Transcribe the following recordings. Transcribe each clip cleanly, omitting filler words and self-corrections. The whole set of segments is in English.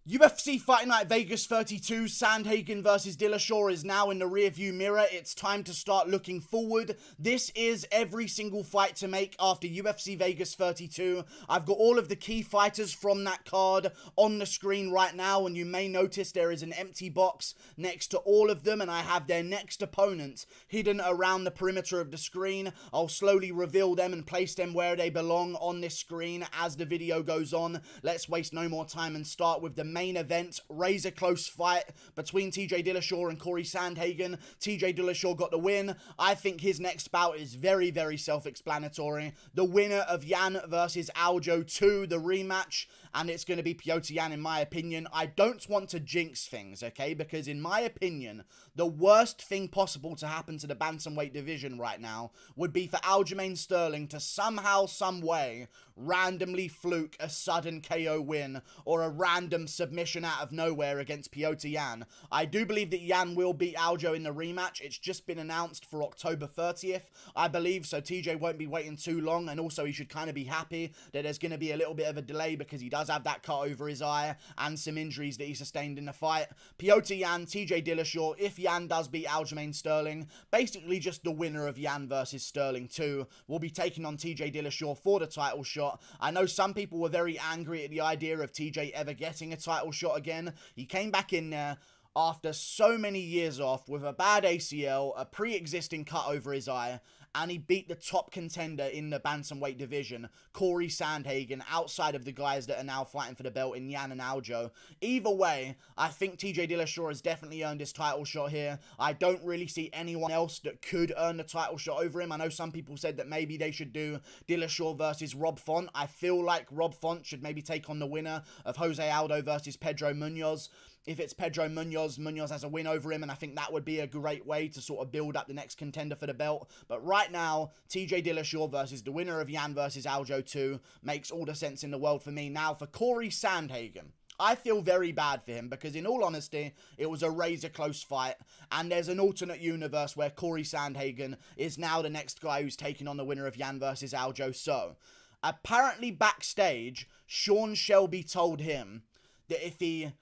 UFC Fight Night Vegas 32, Sandhagen versus Dillashaw is now in the rearview mirror. It's time to start looking forward. This is every single fight to make after UFC Vegas 32. I've got all of the key fighters from that card on the screen right now, and you may notice there is an empty box next to all of them, and I have their next opponents hidden around the perimeter of the screen. I'll slowly reveal them and place them where they belong on this screen as the video goes on. Let's waste no more time and start with the main event, razor close fight between TJ Dillashaw and Cory Sandhagen. TJ Dillashaw got the win. I think his next bout is very, very self-explanatory. The winner of Yan versus Aljo 2, the rematch, and it's going to be Petr Yan in my opinion. I don't want to jinx things, okay, because in my opinion, the worst thing possible to happen to the bantamweight division right now would be for Aljamain Sterling to somehow, some way, randomly fluke a sudden KO win or a random submission out of nowhere against Petr Yan. I do believe that Yan will beat Aljo in the rematch. It's just been announced for October 30th, I believe, so TJ won't be waiting too long, and also he should kind of be happy that there's going to be a little bit of a delay because he does have that cut over his eye and some injuries that he sustained in the fight. Petr Yan, TJ Dillashaw, if Yan does beat Aljamain Sterling, basically just the winner of Yan versus Sterling 2 will be taking on TJ Dillashaw for the title shot. I know some people were very angry at the idea of TJ ever getting a title shot again. He came back in there after so many years off with a bad ACL, a pre-existing cut over his eye, and he beat the top contender in the bantamweight division, Cory Sandhagen, outside of the guys that are now fighting for the belt in Yan and Aljo. Either way, I think TJ Dillashaw has definitely earned his title shot here. I don't really see anyone else that could earn the title shot over him. I know some people said that maybe they should do Dillashaw versus Rob Font. I feel like Rob Font should maybe take on the winner of Jose Aldo versus Pedro Munoz. If it's Pedro Munoz, Munoz has a win over him, and I think that would be a great way to sort of build up the next contender for the belt. But right now, TJ Dillashaw versus the winner of Yan versus Aljo 2 makes all the sense in the world for me. Now, for Cory Sandhagen, I feel very bad for him because, in all honesty, it was a razor-close fight, and there's an alternate universe where Cory Sandhagen is now the next guy who's taking on the winner of Yan versus Aljo. So, apparently backstage, Sean Shelby told him that if he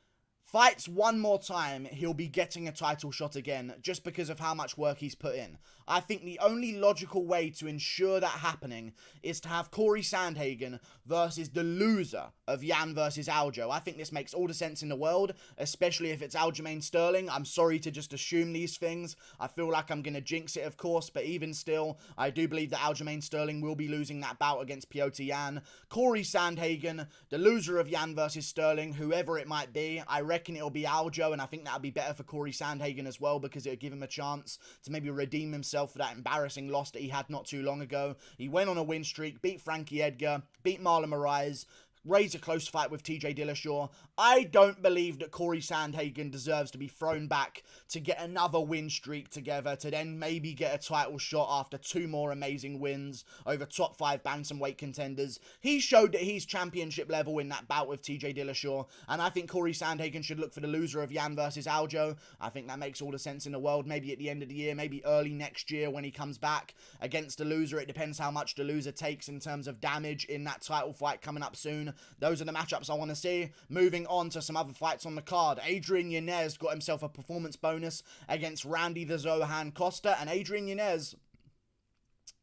fights one more time, he'll be getting a title shot again, just because of how much work he's put in. I think the only logical way to ensure that happening is to have Cory Sandhagen versus the loser of Yan versus Aljo. I think this makes all the sense in the world, especially if it's Aljamain Sterling. I'm sorry to just assume these things. I feel like I'm going to jinx it, of course, but even still, I do believe that Aljamain Sterling will be losing that bout against Petr Yan. Cory Sandhagen, the loser of Yan versus Sterling, whoever it might be, I reckon it'll be Aljo, and I think that'll be better for Cory Sandhagen as well, because it'll give him a chance to maybe redeem himself for that embarrassing loss that he had not too long ago. He went on a win streak, beat Frankie Edgar, beat Marlon Moraes, razor close fight with TJ Dillashaw. I don't believe that Cory Sandhagen deserves to be thrown back to get another win streak together, to then maybe get a title shot after 2 more amazing wins over top 5 bantamweight contenders. He showed that he's championship level in that bout with TJ Dillashaw, and I think Cory Sandhagen should look for the loser of Yan versus Aljo. I think that makes all the sense in the world. Maybe at the end of the year, maybe early next year when he comes back against the loser. It depends how much the loser takes in terms of damage in that title fight coming up soon. Those are the matchups I want to see. Moving on to some other fights on the card. Adrian Yanez got himself a performance bonus against Randy the Zohan Costa, and Adrian Yanez,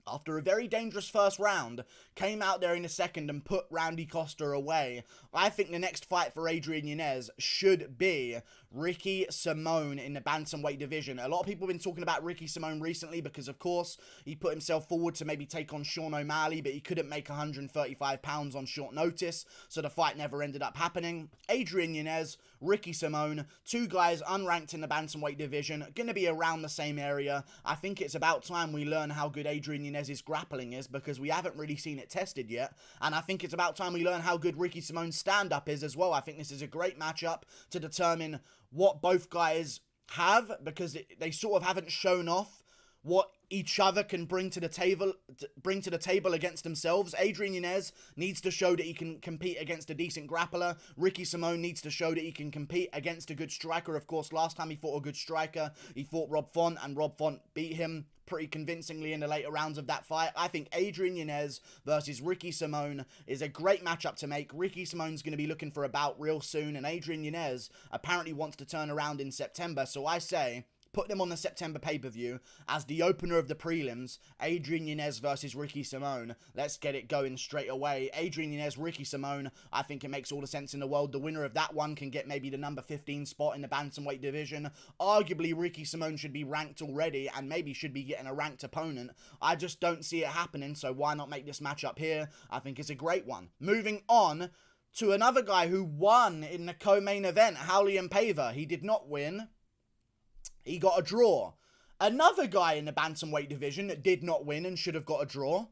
after a very dangerous first round, came out there in the second and put Randy Costa away. I think the next fight for Adrian Yanez should be Ricky Simone in the bantamweight division. A lot of people have been talking about Ricky Simone recently because, of course, he put himself forward to maybe take on Sean O'Malley, but he couldn't make 135 pounds on short notice, so the fight never ended up happening. Adrian Yanez, Ricky Simone, 2 guys unranked in the bantamweight division, going to be around the same area. I think it's about time we learn how good Adrian Yanez's grappling is, because we haven't really seen it tested yet, and I think it's about time we learn how good Ricky Simone's stand-up is as well. I think this is a great matchup to determine what both guys have, because they sort of haven't shown off what each other can bring to the table against themselves. Adrian Yanez needs to show that he can compete against a decent grappler. Ricky Simone needs to show that he can compete against a good striker. Of course, last time he fought a good striker, he fought Rob Font, and Rob Font beat him pretty convincingly in the later rounds of that fight. I think Adrian Yanez versus Ricky Simone is a great matchup to make. Ricky Simone's going to be looking for a bout real soon, and Adrian Yanez apparently wants to turn around in September, so I say put them on the September pay-per-view as the opener of the prelims. Adrian Yanez versus Ricky Simone. Let's get it going straight away. Adrian Yanez, Ricky Simone. I think it makes all the sense in the world. The winner of that one can get maybe the number 15 spot in the bantamweight division. Arguably, Ricky Simone should be ranked already and maybe should be getting a ranked opponent. I just don't see it happening, so why not make this matchup here? I think it's a great one. Moving on to another guy who won in the co-main event, Raulian Paiva. He did not win. He got a draw. Another guy in the bantamweight division that did not win and should have got a draw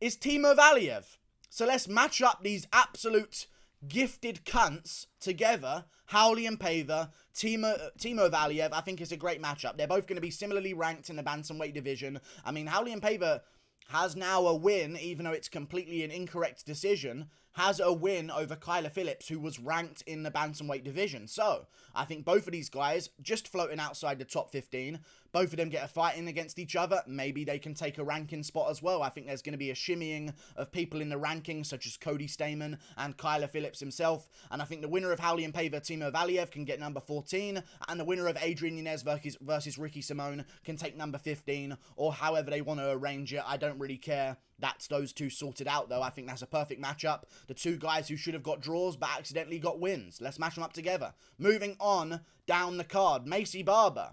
is Timo Valiev. So let's match up these absolute gifted cunts together. Raulian Paiva, Timo Valiev. I think it's a great matchup. They're both going to be similarly ranked in the bantamweight division. I mean, Raulian Paiva has now a win, even though it's completely an incorrect decision, has a win over Kyler Phillips, who was ranked in the bantamweight division. So, I think both of these guys just floating outside the top 15. Both of them get a fight in against each other. Maybe they can take a ranking spot as well. I think there's going to be a shimmying of people in the rankings, such as Cody Stamann and Kyler Phillips himself. And I think the winner of Raulian Paiva, Timo Valiev, can get number 14. And the winner of Adrian Yanez versus Ricky Simone can take number 15. Or however they want to arrange it. I don't really care. That's those two sorted out, though. I think that's a perfect matchup. The two guys who should have got draws but accidentally got wins. Let's match them up together. Moving on down the card. Maycee Barber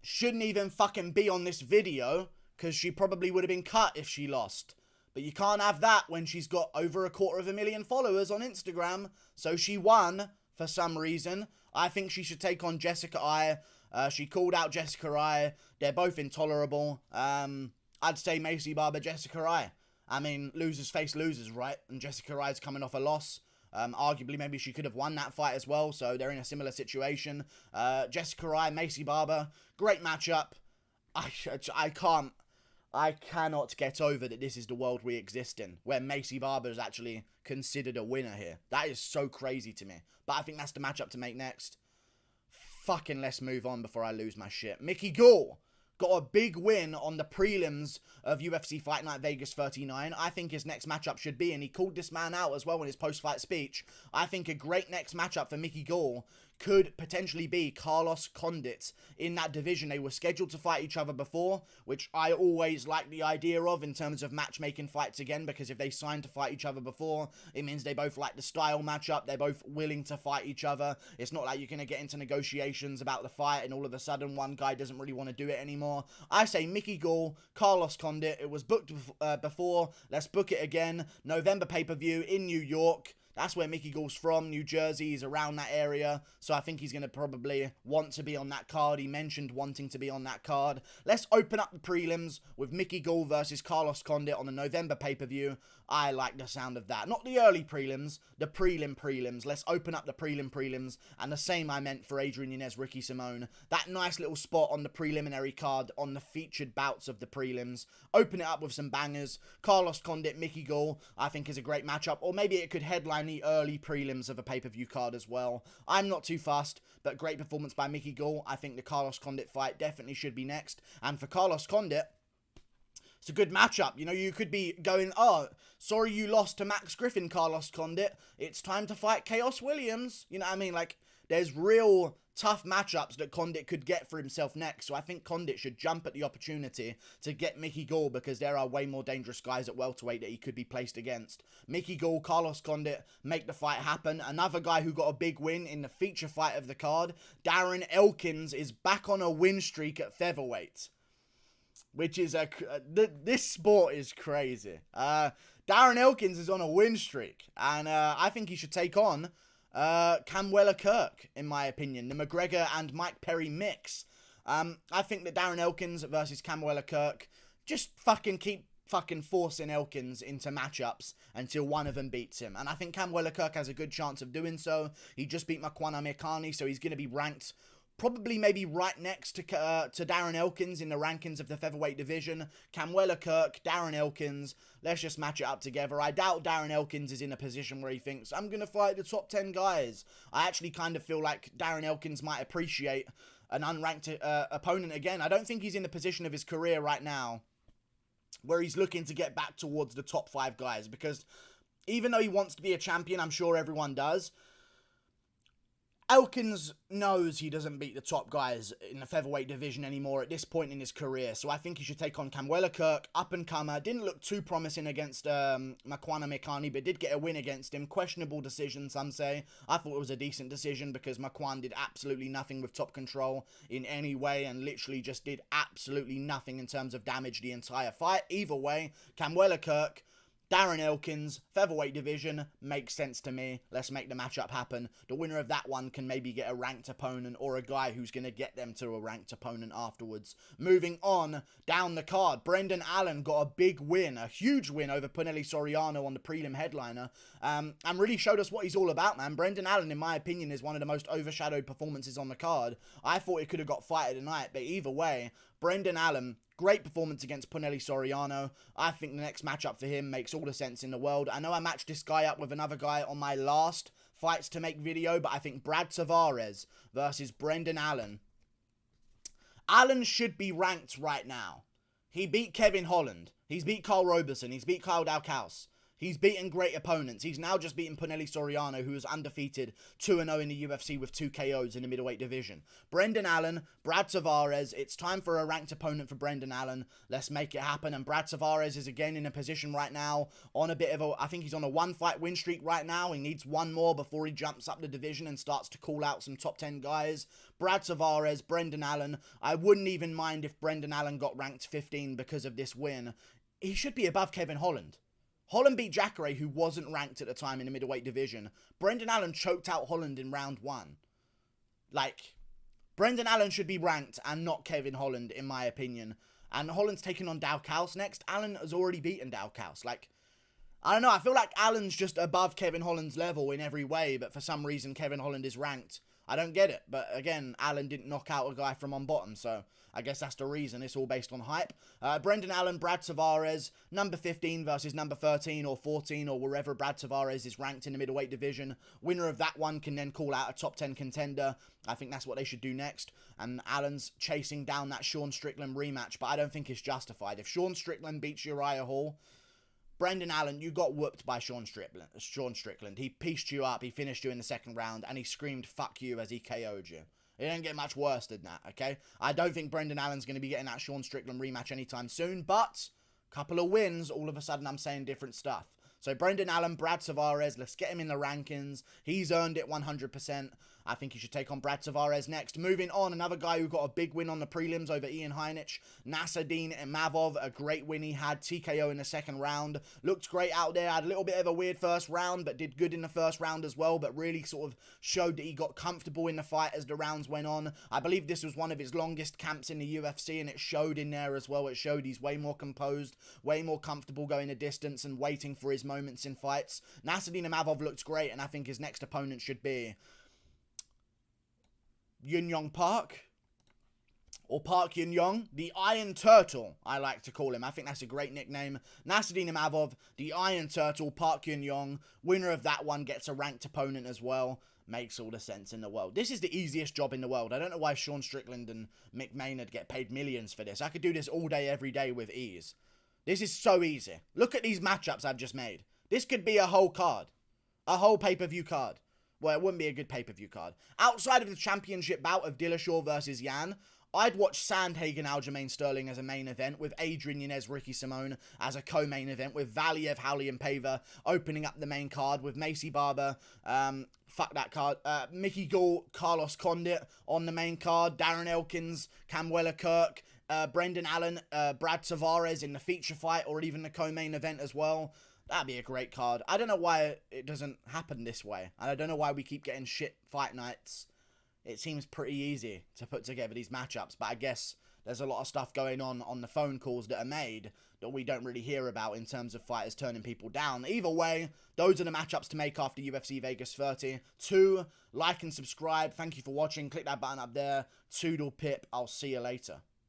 shouldn't even fucking be on this video, because she probably would have been cut if she lost. But you can't have that when she's got over 250,000 followers on Instagram. So she won for some reason. I think she should take on Jessica Ai. She called out Jessica Ai. They're both intolerable. I'd say Maycee Barber, Jessica Ai. I mean, losers face losers, right? And Jessica Ai's coming off a loss. Arguably, maybe she could have won that fight as well, so they're in a similar situation. Jessica Ai, Maycee Barber, great matchup. I cannot get over that this is the world we exist in, where Maycee Barber is actually considered a winner here. That is so crazy to me. But I think that's the matchup to make next. Fucking let's move on before I lose my shit. Mickey Gall got a big win on the prelims of UFC Fight Night Vegas 39. I think his next matchup should be, and he called this man out as well in his post-fight speech, I think a great next matchup for Mickey Gall could potentially be Carlos Condit in that division. They were scheduled to fight each other before, which I always like the idea of in terms of matchmaking fights again, because if they signed to fight each other before, it means they both like the style matchup. They're both willing to fight each other. It's not like you're going to get into negotiations about the fight and all of a sudden one guy doesn't really want to do it anymore. I say Mickey Gall, Carlos Condit. It was booked before. Let's book it again. November pay-per-view in New York. That's where Mickey Gall's from, New Jersey. He's around that area, so I think he's going to probably want to be on that card. He mentioned wanting to be on that card. Let's open up the prelims with Mickey Gall versus Carlos Condit on the November pay-per-view. I like the sound of that. Not the early prelims, the prelims. Let's open up the prelims, and the same I meant for Adrian Yanez, Ricky Simone. That nice little spot on the preliminary card on the featured bouts of the prelims. Open it up with some bangers. Carlos Condit, Mickey Gall, I think is a great matchup, or maybe it could headline the early prelims of a pay-per-view card as well. I'm not too fussed, but great performance by Mickey Gall. I think the Carlos Condit fight definitely should be next. And for Carlos Condit, it's a good matchup. You know, you could be going, oh, sorry you lost to Max Griffin, Carlos Condit. It's time to fight Chaos Williams. You know what I mean? Like, there's real tough matchups that Condit could get for himself next. So I think Condit should jump at the opportunity to get Mickey Gall, because there are way more dangerous guys at welterweight that he could be placed against. Mickey Gall, Carlos Condit, make the fight happen. Another guy who got a big win in the feature fight of the card, Darren Elkins, is back on a win streak at featherweight. Which is this sport is crazy. Darren Elkins is on a win streak, and I think he should take on Camwella Kirk, in my opinion. The McGregor and Mike Perry mix. I think that Darren Elkins versus Camwella Kirk, just keep forcing Elkins into matchups until one of them beats him. And I think Camwella Kirk has a good chance of doing so. He just beat Makwan Amirkhani, so he's going to be ranked Probably maybe right next to Darren Elkins in the rankings of the featherweight division. Camuela Kirk, Darren Elkins. Let's just match it up together. I doubt Darren Elkins is in a position where he thinks, I'm going to fight the top 10 guys. I actually kind of feel like Darren Elkins might appreciate an unranked opponent again. I don't think he's in the position of his career right now where he's looking to get back towards the top 5 guys. Because even though he wants to be a champion, I'm sure everyone does, Elkins knows he doesn't beat the top guys in the featherweight division anymore at this point in his career. So I think he should take on Camuela Kirk, up-and-comer. Didn't look too promising against Makwana Mikani, but did get a win against him. Questionable decision, some say. I thought it was a decent decision because Makwan did absolutely nothing with top control in any way and literally just did absolutely nothing in terms of damage the entire fight. Either way, Camuela Kirk, Darren Elkins, featherweight division, makes sense to me. Let's make the matchup happen. The winner of that one can maybe get a ranked opponent or a guy who's going to get them to a ranked opponent afterwards. Moving on down the card, Brendan Allen got a big win, a huge win over Punahele Soriano on the prelim headliner, and really showed us what he's all about, man. Brendan Allen, in my opinion, is one of the most overshadowed performances on the card. I thought he could have got fight of the night, but either way, Brendan Allen, great performance against Punahele Soriano. I think the next matchup for him makes all the sense in the world. I know I matched this guy up with another guy on my last fights to make video, but I think Brad Tavares versus Brendan Allen. Allen should be ranked right now. He beat Kevin Holland. He's beat Carl Roberson. He's beat Kyle Dalkaus. He's beaten great opponents. He's now just beaten Punahele Soriano, who is undefeated 2-0 in the UFC with 2 KOs in the middleweight division. Brendan Allen, Brad Tavares. It's time for a ranked opponent for Brendan Allen. Let's make it happen. And Brad Tavares is again in a position right now on a bit of a, I think he's on a 1-fight win streak right now. He needs 1 more before he jumps up the division and starts to call out some top 10 guys. Brad Tavares, Brendan Allen. I wouldn't even mind if Brendan Allen got ranked 15 because of this win. He should be above Kevin Holland. Holland beat Jacare, who wasn't ranked at the time in the middleweight division. Brendan Allen choked out Holland in round 1. Like, Brendan Allen should be ranked and not Kevin Holland, in my opinion. And Holland's taking on Dalkaus next. Allen has already beaten Dalkaus. Like, I don't know. I feel like Allen's just above Kevin Holland's level in every way, but for some reason Kevin Holland is ranked. I don't get it. But again, Allen didn't knock out a guy from on bottom, so I guess that's the reason. It's all based on hype. Brendan Allen, Brad Tavares, number 15 versus number 13 or 14 or wherever Brad Tavares is ranked in the middleweight division. Winner of that one can then call out a top 10 contender. I think that's what they should do next. And Allen's chasing down that Sean Strickland rematch, but I don't think it's justified. If Sean Strickland beats Uriah Hall, Brendan Allen, you got whooped by Sean Strickland. He pieced you up, he finished you in the second round, and he screamed fuck you as he KO'd you. It didn't get much worse than that, okay? I don't think Brendan Allen's going to be getting that Sean Strickland rematch anytime soon, but couple of wins, all of a sudden I'm saying different stuff. So Brendan Allen, Brad Tavares, let's get him in the rankings. He's earned it 100%. I think he should take on Brad Tavares next. Moving on, another guy who got a big win on the prelims over Ian Heinisch, Nasruddin Imavov, a great win he had, TKO in the second round. Looked great out there, had a little bit of a weird first round, but did good in the first round as well, but really sort of showed that he got comfortable in the fight as the rounds went on. I believe this was one of his longest camps in the UFC, and it showed in there as well. It showed he's way more composed, way more comfortable going a distance and waiting for his moments in fights. Nasruddin Imavov looked great, and I think his next opponent should be Yun Yong Park, or Park Yun Yong, the Iron Turtle, I like to call him. I think that's a great nickname. Nasruddin Imavov, the Iron Turtle, Park Yun Yong. Winner of that one gets a ranked opponent as well. Makes all the sense in the world. This is the easiest job in the world. I don't know why Sean Strickland and Mick Maynard get paid millions for this. I could do this all day, every day with ease. This is so easy. Look at these matchups I've just made. This could be a whole card. A whole pay-per-view card. Well, it wouldn't be a good pay-per-view card. Outside of the championship bout of Dillashaw versus Yan, I'd watch Sandhagen Aljamain Sterling as a main event, with Adrian Yanez Ricky Simone as a co-main event, with Valiev Raulian Paiva opening up the main card, with Maycee Barber, Mickey Gall, Carlos Condit on the main card, Darren Elkins, Camuela Kirk, Brendan Allen, Brad Tavares in the feature fight, or even the co-main event as well. That'd be a great card. I don't know why it doesn't happen this way. And I don't know why we keep getting shit fight nights. It seems pretty easy to put together these matchups, but I guess there's a lot of stuff going on the phone calls that are made that we don't really hear about in terms of fighters turning people down. Either way, those are the matchups to make after UFC Vegas 30. 2, like and subscribe. Thank you for watching. Click that button up there. Toodle pip. I'll see you later.